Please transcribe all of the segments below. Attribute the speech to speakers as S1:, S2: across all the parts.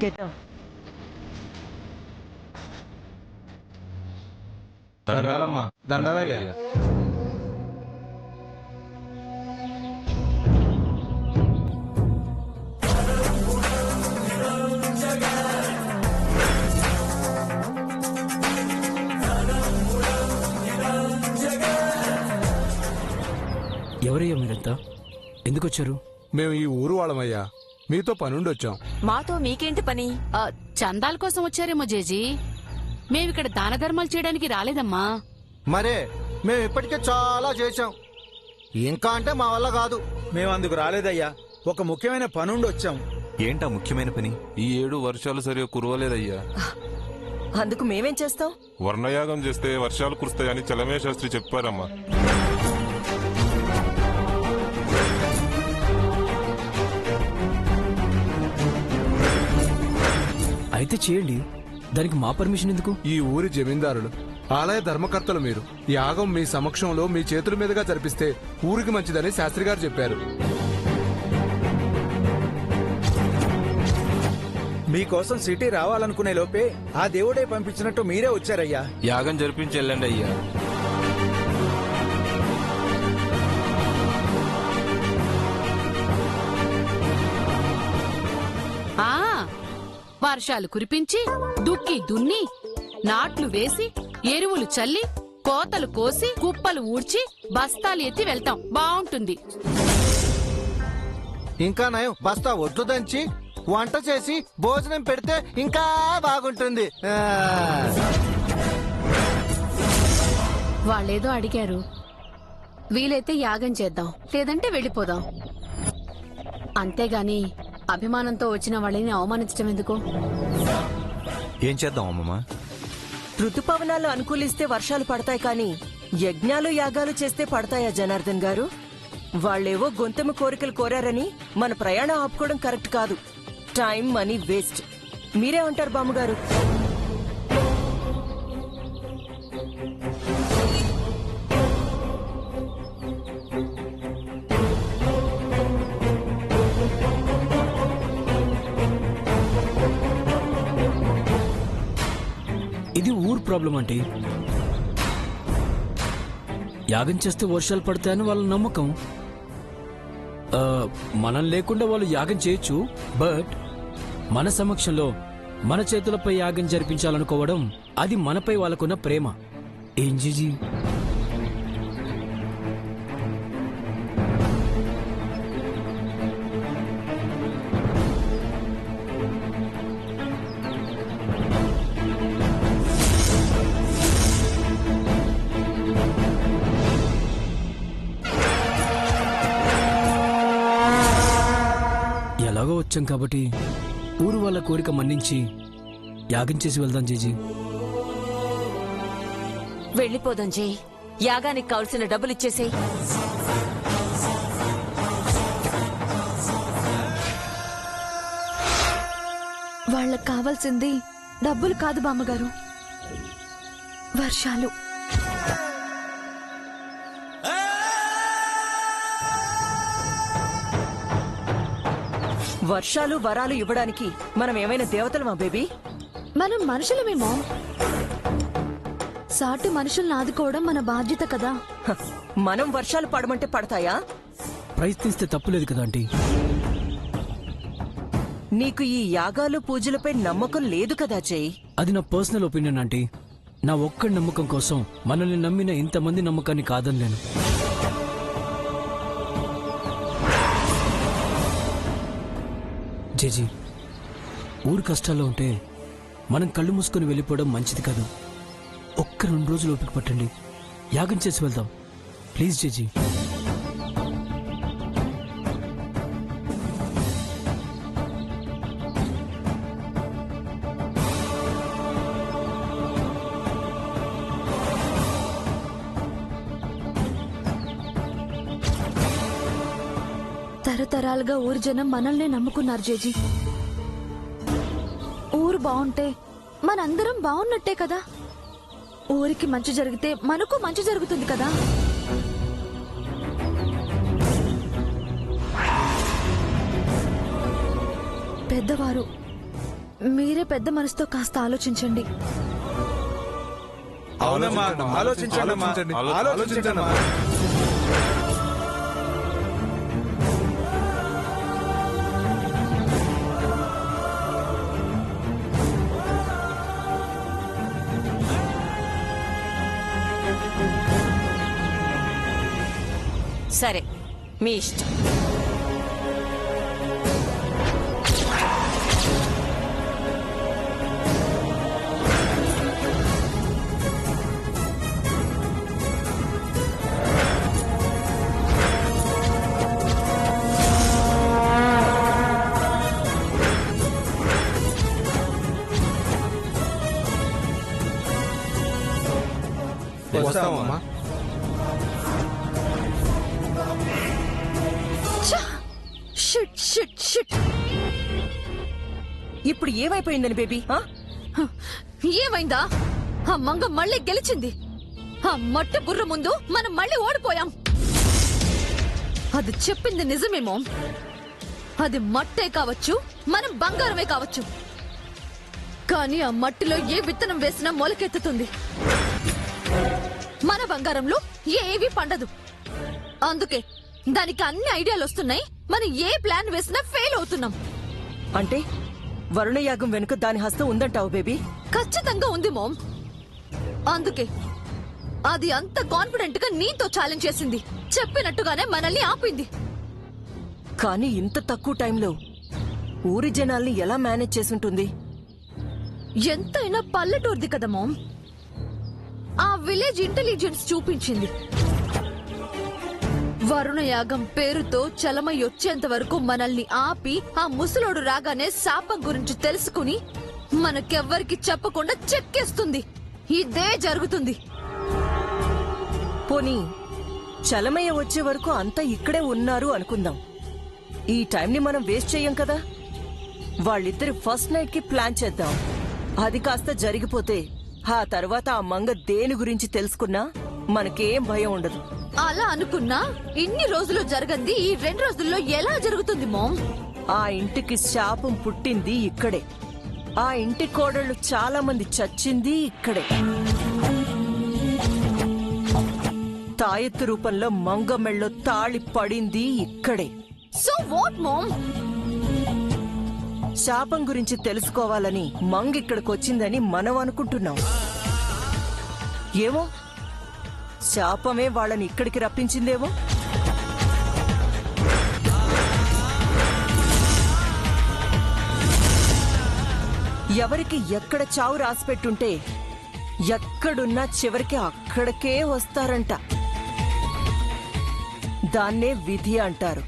S1: Get out.
S2: దండాలమ్మా, దండాలయ్యా.
S3: ఎవరయ్యా మీరంతా? ఎందుకు వచ్చారు?
S2: మేము ఈ ఊరు వాళ్ళమయ్యా, మీతో పనుండి వచ్చాం.
S1: మాతో మీకేంటి పని?
S4: చందాల కోసం వచ్చారేమో జేజీ. మేమిక్కడ దాన ధర్మాలు చేయడానికి రాలేదమ్మా.
S5: మరే మేము ఇప్పటికే చాలా చేశాం, ఇంకా అంటే మా వల్ల కాదు.
S6: మేము అందుకు రాలేదయ్యా, ఒక ముఖ్యమైన పనుండి వచ్చాం.
S7: ఏంటా ముఖ్యమైన పని?
S8: ఈ ఏడు వర్షాలు సరిగా కురవలేదయ్యా.
S1: అందుకు మేమేం చేస్తాం?
S8: వర్ణయాగం చేస్తే వర్షాలు కురుస్తాయని చలమే శాస్త్రి చెప్పారమ్మా.
S3: అయితే చేయండి, దానికి మా పర్మిషన్ ఎందుకు?
S2: ఈ ఊరి జమీందారులు, ఆలయ ధర్మకర్తలు మీరు. యాగం మీ సమక్షంలో మీ చేతుల మీదుగా జరిపిస్తే ఊరికి మంచిదని శాస్త్రి గారు చెప్పారు.
S6: మీకోసం సిటీ రావాలనుకునే లోపే ఆ దేవుడే పంపించినట్టు మీరే వచ్చారయ్యా.
S8: యాగం జరిపించి వెళ్ళండి అయ్యా.
S4: ఆ వర్షాలు కురిపించి దుక్కి దున్ని నాట్లు వేసి ఎరువులు చల్లి కోతలు కోసి కుప్పలు ఊడ్చి బస్తాలు ఎత్తి వెళ్తాం. బావుంటుంది.
S5: ఇంకా నయం, బస్తా ఒడ్లు దంచి వంట చేసి భోజనం పెడితే ఇంకా బాగుంటుంది.
S4: వాళ్ళేదో అడిగారు, వీలైతే యాగం చేద్దాం, లేదంటే వెళ్ళిపోదాం. అంతేగాని అభిమానంతో వచ్చిన వాళ్ళని అవమానించడం ఎందుకు?
S7: ఏం చేద్దాం అమ్మమ్మ?
S1: ఋతుపవనాలు అనుకూలిస్తే వర్షాలు పడతాయి, కానీ యజ్ఞాలు యాగాలు చేస్తే పడతాయా జనార్దన్ గారు? వాళ్ళేవో గొంతెమ్మ కోరికలు కోరారని మన ప్రయాణం ఆపుకోవడం కరెక్ట్ కాదు. Time money waste. మీరే ఉంటారు బామ్మగారు.
S3: ఇది ఊరు ప్రాబ్లం అంటే. యాగం చేస్తే వర్షాలు పడతాయని వాళ్ళ నమ్మకం. మనం లేకుండా వాళ్ళు యాగం చేయొచ్చు, బట్ మన సమక్షంలో మన చేతులపై యాగం జరిపించాలనుకోవడం అది మనపై వాళ్ళకున్న ప్రేమ. ఏం జీజీ? ఎలాగో వచ్చాం కాబట్టి ఊరు వాళ్ళ కోరిక మన్నించి యాగం చేసి వెళ్దాం జీజీ.
S1: వెళ్ళిపోదాం జై. యాగానికి కావలసిన డబ్బులు ఇచ్చేసేయ్.
S9: వాళ్ళకు కావాల్సింది డబ్బులు కాదు బామ్మగారు, వర్షాలు.
S1: వర్షాలు వరాలు ఇవ్వడానికి మనం ఏమైనా దేవతలమా బేబీ?
S9: మనం మనుషులమేమో. సాటి మనుషుల్ని ఆదుకోవడం మన బాధ్యత కదా.
S1: హ, మనం వర్షాలు పడమంటే పడతాయా?
S3: ప్రయత్నిస్తే తప్పులేదు కదా ఆంటీ.
S1: నీకు ఈ యాగాలు పూజలపై నమ్మకం లేదు కదా జై?
S3: అది నా పర్సనల్ ఒపీనియన్ ఆంటీ. నా ఒక్కడి నమ్మకం కోసం మనల్ని నమ్మిన ఇంతమంది నమ్మకాన్ని కాదనలేను. జేజీ, ఊరు కష్టాల్లో ఉంటే మనం కళ్ళు మూసుకొని వెళ్ళిపోవడం మంచిది కాదు. ఒక్క 2 రోజులు ఓపిక పట్టండి, యాగం చేసి వెళ్దాం ప్లీజ్ జేజీ.
S9: తరతరాలుగా ఊరు జనం మనల్నే నమ్ముకున్నారు జేజీ. ఊరు బాగుంటే మనందరం బాగున్నట్టే కదా. ఊరికి మంచి జరిగితే మనకు మంచి జరుగుతుంది కదా. పెద్దవారు మీరే పెద్ద మనసుతో కాస్త ఆలోచించండి.
S6: అవునమ్మా, ఆలోచించండి అమ్మా. ఆలోచించండి అమ్మా.
S1: సరే, మీ ఇష్టం.
S2: వస్తామమ్మా.
S9: Shit shit shit.
S1: ఇప్పుడు ఏమైపోయిందని బేబీ?
S9: ఏమైందా? ఆ మంగ మళ్ళీ గెలిచింది. ఆ మట్టి బుర్ర ముందు మనం మళ్ళీ ఓడిపోయాం. అది చెప్పింది నిజమేమో. అది మట్టే కావచ్చు, మనం బంగారమే కావచ్చు, కానీ ఆ మట్టిలో ఏ విత్తనం వేసినా మొలకెత్తుతుంది. మన బంగారంలో ఏవి పండదు. అందుకే దానికి అన్ని ఐడియాలు వస్తున్నాయి. మనం ఏ ప్లాన్ వేసినా ఫెయిల్ అవుతున్నాం.
S1: అంటే వరుణయాగం వెనుక దాని హస్తం ఉందంటావు బేబీ?
S9: ఖచ్చితంగా ఉంది మోమ్. అందుకే అది అంత కాన్ఫిడెంట్ గా నీతో ఛాలెంజ్ చేసింది. చెప్పినట్టుగానే మనల్ని ఆపింది.
S1: కానీ ఇంత తక్కువ టైంలో ఊరి జనాల్ని ఎలా మేనేజ్ చేసుంటుంది?
S9: ఎంతైనా పల్లెటూర్ది కదా మోమ్. ఆ విలేజ్ ఇంటెలిజెన్స్ చూపించింది. వరుణయాగం పేరుతో చలమై వచ్చేంత వరకు మనల్ని ఆపి ఆ ముసలోడు రాగానే శాపం గురించి తెలుసుకుని మనకెవ్వరికి చెప్పకుండా చెక్కేస్తుంది. ఇదే జరుగుతుంది.
S1: పోనీ చలమయ్య వచ్చే వరకు అంతా ఇక్కడే ఉన్నారు అనుకుందాం. ఈ టైంని మనం వేస్ట్ చెయ్యం కదా. వాళ్ళిద్దరి ఫస్ట్ నైట్ కి ప్లాన్ చేద్దాం. అది కాస్త జరిగిపోతే ఆ తర్వాత ఆ మంగ దేని గురించి తెలుసుకున్నా మనకేం భయం ఉండదు.
S9: అలా అనుకున్నా ఇన్ని రోజులు జరగంది ఈ 2 రోజుల్లో ఎలా జరుగుతుంది మోమ్?
S1: ఆ ఇంటికి శాపం పుట్టింది ఇక్కడే. ఆ ఇంటి కోడళ్ళు చాలా మంది చచ్చింది ఇక్కడే. తాయెత్తు రూపంలో మంగ మెళ్ళో తాళి పడింది ఇక్కడే.
S9: So what mom?
S1: శాపం గురించి తెలుసుకోవాలని మంగ ఇక్కడికొచ్చిందని మనం అనుకుంటున్నాం. ఏమో శాపమే వాళ్ళని ఇక్కడికి రప్పించిందేమో. ఎవరికి ఎక్కడ చావు రాసిపెట్టుంటే ఎక్కడున్నా చివరికి అక్కడికే వస్తారంట. దాన్నే విధి అంటారు.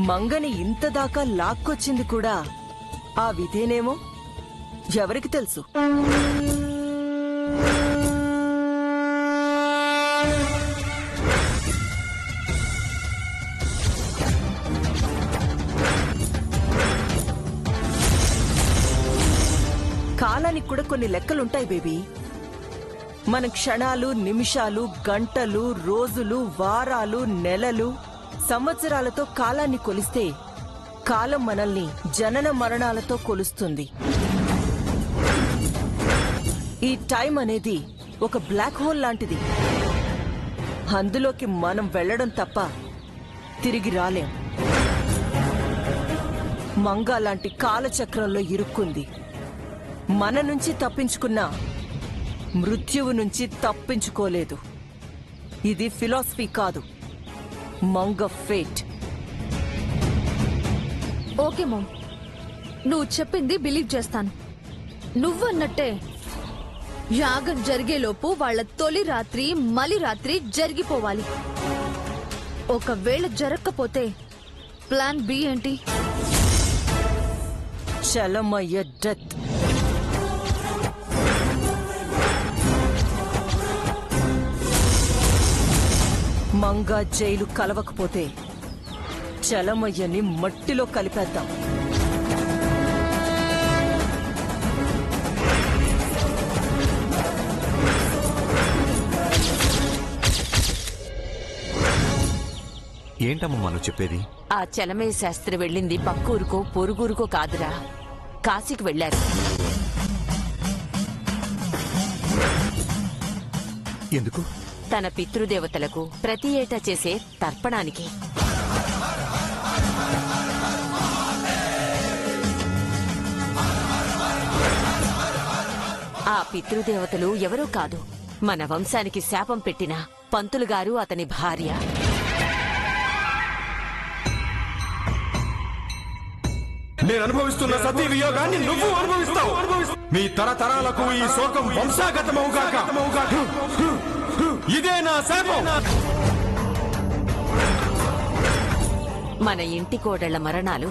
S1: మంగని ఇంతదాకా లాక్కొచ్చింది కూడా ఆ విధేనేమో. ఎవరికి తెలుసు? కాలానికి కూడా కొన్ని లెక్కలుంటాయి బేబీ. మన క్షణాలు, నిమిషాలు, గంటలు, రోజులు, వారాలు, నెలలు, సంవత్సరాలతో కాలాన్ని కొలిస్తే కాలం మనల్ని జనన మరణాలతో కొలుస్తుంది. ఈ టైం అనేది ఒక బ్లాక్ హోల్ లాంటిది. అందులోకి మనం వెళ్లడం తప్ప తిరిగి రాలేం. మంగా లాంటి కాలచక్రంలో ఇరుక్కుంది. మన నుంచి తప్పించుకున్నా మృత్యువు నుంచి తప్పించుకోలేదు. ఇది ఫిలాసఫీ కాదు, మంగ ఫేట్.
S9: ఓకే మోమ్, నువ్వు చెప్పింది బిలీవ్ చేస్తాను. నువ్వన్నట్టే యాగం జరిగేలోపు వాళ్ళ తొలి రాత్రి మలి రాత్రి జరిగిపోవాలి. ఒకవేళ జరగకపోతే ప్లాన్ బి ఏంటి?
S1: చలమయ్య డెత్. మంగా జైలు కలవకపోతే చలమయ్యని మట్టిలో కలిపేద్దాం.
S7: ఏంటమ్మా నువ్వు చెప్పేది?
S10: ఆ చలమయ్య శాస్త్రి వెళ్ళింది పక్కూరుకో పొరుగురుకో కాదురా, కాశీకి వెళ్లారు.
S7: ఎందుకు?
S10: తన పితృదేవతలకు ప్రతి ఏటా చేసే తర్పణానికి. ఆ పితృదేవతలు ఎవరో కాదు, మన వంశానికి శాపం పెట్టిన పంతులు గారు అతని భార్య.
S11: నేను అనుభవిస్తున్న సతీ వియోగాన్ని నువ్వు అనుభవిస్తావు. మీ తరతరాలకు ఈ శోకం వంశాగతమవుగాక. ఇదే నా శాపం.
S10: మన ఇంటి కోడళ్ల మరణాలు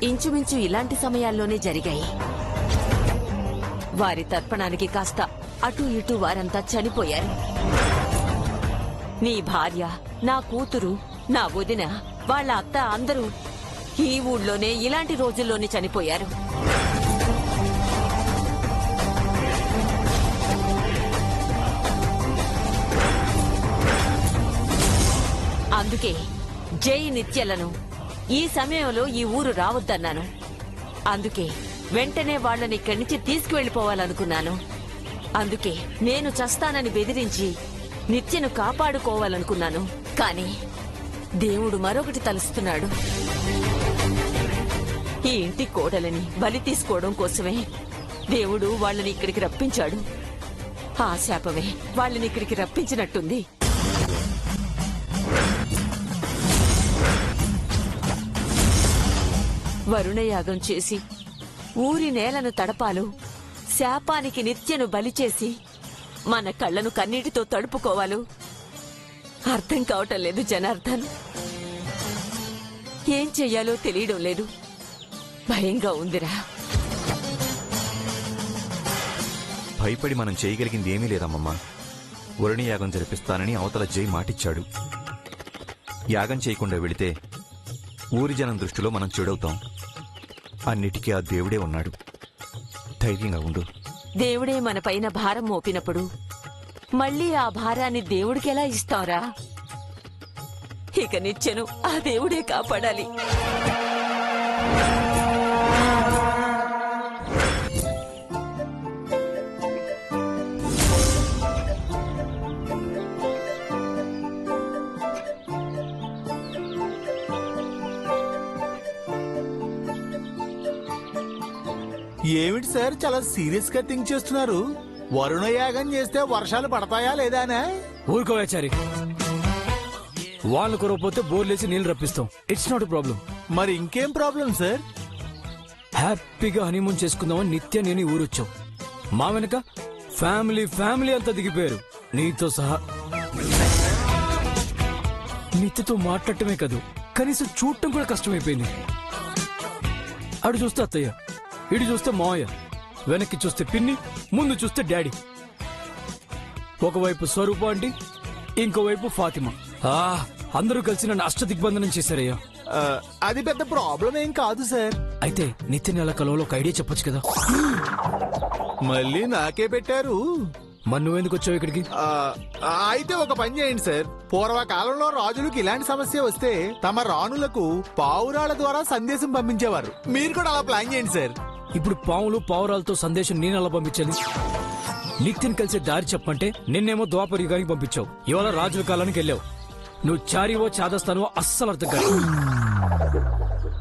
S10: ఇంచుమించు ఇలాంటి సమయాల్లోనే జరిగాయి. వారి తర్పణానికి కాస్త అటు ఇటు వారంతా చనిపోయారు. నీ భార్య, నా కూతురు, నా వదిన, వాళ్ళ అత్త అందరూ ఈ ఊళ్ళోనే ఇలాంటి రోజుల్లోనే చనిపోయారు. అందుకే జై నిత్యలను ఈ సమయంలో ఈ ఊరు రావద్దన్నాను. అందుకే వెంటనే వాళ్ళని ఇక్కడి నుంచి తీసుకువెళ్లిపోవాలనుకున్నాను. అందుకే నేను చస్తానని బెదిరించి నిత్యను కాపాడుకోవాలనుకున్నాను. కాని దేవుడు మరొకటి తలుస్తున్నాడు. ఈ ఇంటి కోడలని బలి తీసుకోవడం కోసమే దేవుడు వాళ్ళని ఇక్కడికి రప్పించాడు. ఆ శాపమే వాళ్ళని ఇక్కడికి రప్పించినట్టుంది. వరుణయాగం చేసి ఊరి నేలను తడపాలు, శాపానికి నిత్యను బలిచేసి మన కళ్లను కన్నీటితో తడుపుకోవాలు అర్థం కావటం లేదు జనార్దన్. ఏం చెయ్యాలో తెలియడం లేదు. భయంగా ఉందిరా.
S7: భయపడి మనం చేయగలిగింది ఏమీ లేదమ్మమ్మా. వరుణి యాగం జరిపిస్తానని అవతల జై మాటిచ్చాడు. యాగం చేయకుండా వెళితే ఊరి జనం దృష్టిలో మనం చెడవుతాం. అన్నిటికీ ఆ దేవుడే ఉన్నాడు. ధైర్యంగా ఉండు.
S10: దేవుడే మన పైన భారం మోపినప్పుడు మళ్ళీ ఆ భారాన్ని దేవుడికి ఎలా ఇస్తాంరా? ఇక నిత్యను ఆ దేవుడే కాపాడాలి.
S5: ఏమిటి సార్ చాలా సీరియస్ గా థింక్ చేస్తున్నారు? వరుణ యాగం చేస్తే వర్షాలు పడతాయా లేదానే?
S3: ఊరుకోవాచారి, వాళ్ళు కురవపోతే బోర్లేసి నీళ్లు రప్పిస్తాం. It's not problem.
S5: మరి ఇంకేం ప్రాబ్లం సార్?
S3: హ్యాపీగా హనీమూన్ చేసుకుందామని నిత్య నేను ఊరొచ్చాం. మా వెనక ఫ్యామిలీ అంతా దిగిపోయారు, నీతో సహా. నిత్యతో మాట్లాడటమే కాదు, కనీసం చూడటం కూడా కష్టమైపోయింది. అటు చూస్తే అత్తయ్య, ఇటు చూస్తే మావయ్య, వెనక్కి చూస్తే పిన్ని, ముందు చూస్తే డాడీ. ఒకవైపు స్వరూప ఆంటీ, ఇంకోవైపు ఫాతిమా. అందరూ కలిసి నన్ను అష్టదిగ్బంధనం చేశారయ్యా.
S5: అది పెద్ద ప్రాబ్లం ఏం కాదు సార్.
S3: అయితే నిత్య నెల కలవలో ఒక ఐడియా చెప్పొచ్చు కదా.
S5: మళ్ళీ నాకే పెట్టారు.
S3: మరి నువ్వెందుకు వచ్చావు ఇక్కడికి?
S5: అయితే ఒక పని చేయండి సార్. పూర్వకాలంలో రాజులకు ఇలాంటి సమస్య వస్తే తమ రాణులకు పావురాల ద్వారా సందేశం పంపించేవారు. మీరు కూడా అలా ప్లాన్ చేయండి సార్.
S3: ఇప్పుడు పావులు పావురాలతో సందేశం నేను అలా పంపించాలి? నిత్యం కలిసి దారి చెప్పంటే నిన్నేమో ద్వాపర యుగానికి పంపించావు, ఇవాళ రాజుల కాలానికి వెళ్ళావు. నువ్వు చారివో చాదస్తానో అస్సలు అర్థం కాదు.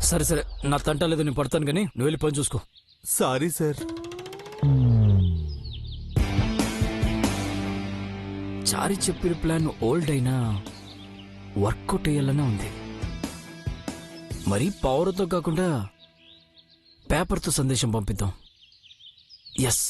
S3: సరే నా తంట లేదు, నేను పడతాను కానీ నువ్వు వెళ్ళి పని చూసుకో.
S5: Sorry sir.
S3: చారి చెప్పిన ప్లాన్ ఓల్డ్ అయినా వర్కౌట్ అయ్యాలనే ఉంది. మరి పవర్తో కాకుండా పేపర్తో సందేశం పంపిద్దాం. ఎస్.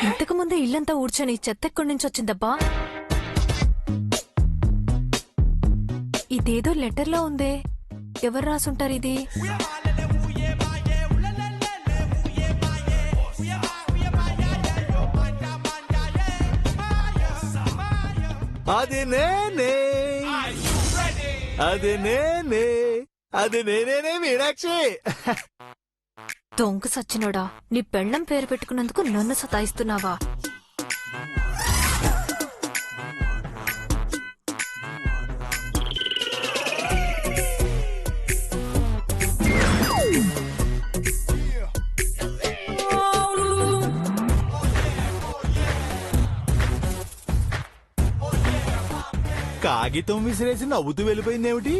S9: ఇంతకు ముందే ఇల్లంతా ఊడ్చని చెత్త ఎక్కడి నుంచి వచ్చిందబ్బా? ఇదేదో లెటర్లో ఉందే, ఎవరు రాసుంటారు ఇది?
S5: అది నేనే, అది నేనే, అది నేనే మీనాక్షి.
S9: దొంగ సచ్చినోడా, నీ పెళ్ళం పేరు పెట్టుకున్నందుకు నన్ను సతాయిస్తున్నావా?
S5: కాగితం విసిరేసి నవ్వుతూ వెళ్ళిపోయిందేమిటి?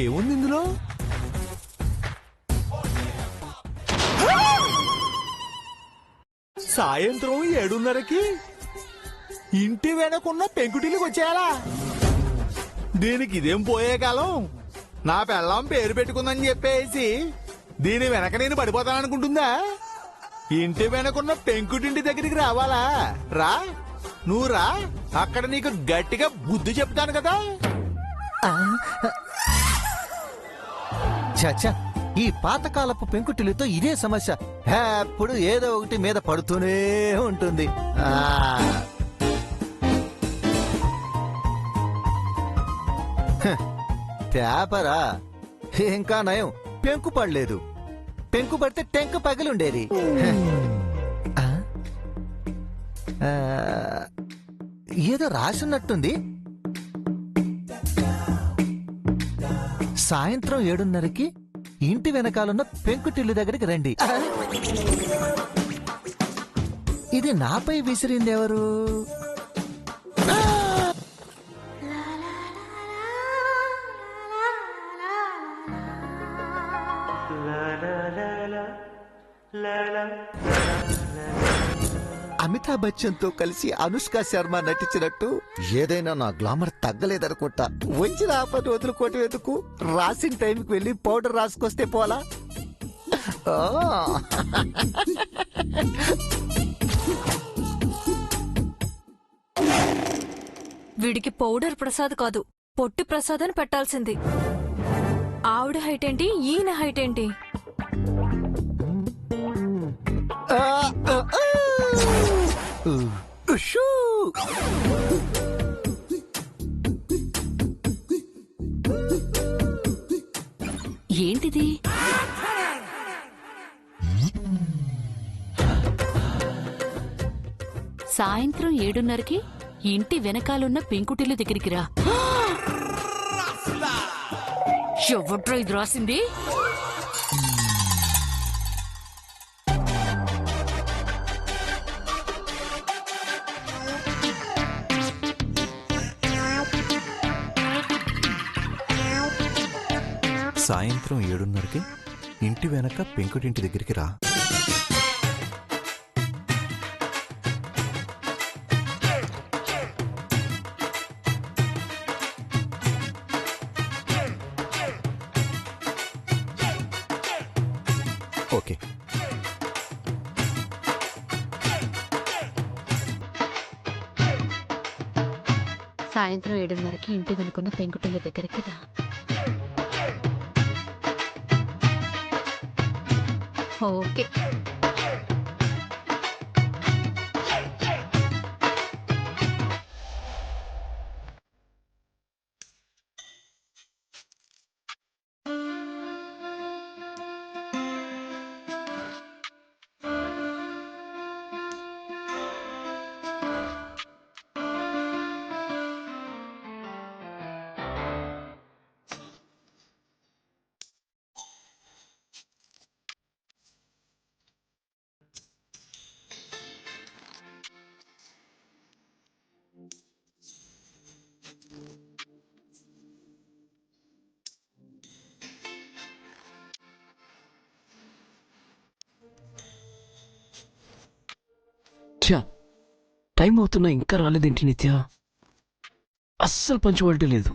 S5: ఏముంది ఇందులో? సాయంత్రం 7:30కి ఇంటి వెనకున్న పెంకుటిల్లుకి వచ్చేయాలా? దీనికి ఇదేం పోయే కాలం? నా పెళ్ళాం పేరు పెట్టుకుందని చెప్పేసి దీని వెనక నేను పడిపోతాననుకుంటుందా? ఇంటి వెనకున్న పెంకుటింటి దగ్గరికి రావాలా? రా, నువ్వు రా, అక్కడ నీకు గట్టిగా బుద్ధి చెప్తాను కదా.
S12: చచ్చా, ఈ పాతకాలపు పెంకుటిల్లుతో ఇదే సమస్య. ఎప్పుడు ఏదో ఒకటి మీద పడుతూనే ఉంటుంది. పేపరా? ఇంకా నయం, పెంకు పడలేదు. పెంకు పడితే టెంకు పగిలుండేది. ఏదో రాసున్నట్టుంది. సాయంత్రం 7:30కి ఇంటి వెనకాలన్న పెంకుటిల్లు దగ్గరికి రండి. ఇది నాపై విసిరిందెవరు? అమితాబ్ బచ్చన్ తో కలిసి అనుష్క శర్మ నటించినట్టు ఏదైనా నా గ్లామర్ తగ్గలేదనుకుంటా. వచ్చిన ఆపని వదులుకోవటం ఎందుకు? రాసిన టైంకి వెళ్ళి పౌడర్ రాసుకొస్తే పోలా?
S9: వీడికి పౌడర్ ప్రసాద్ కాదు, పొట్టి ప్రసాద్ అని పెట్టాల్సింది. ఆవిడ హైట్ ఏంటి, ఈయన హైట్ ఏంటి?
S4: ఏంటిది? సాయంత్రం 7:30కి ఇంటి వెనకాలన్న పెంకుటిల్లు దగ్గరికి రా. ఎవడ్రో ఇది రాసింది?
S7: సాయంత్రం 7:30కి ఇంటి వెనక పెంకుటింటి దగ్గరికి రా. ఓకే.
S4: సాయంత్రం 7:30కి ఇంటి వెనుకున్న పెంకుటిల్లు దగ్గరికి రా. ఓకే.
S13: టైం అవుతున్నా ఇంకా రాలేదేంటి నిత్య? అస్సలు పంచువాలిటీ లేదు.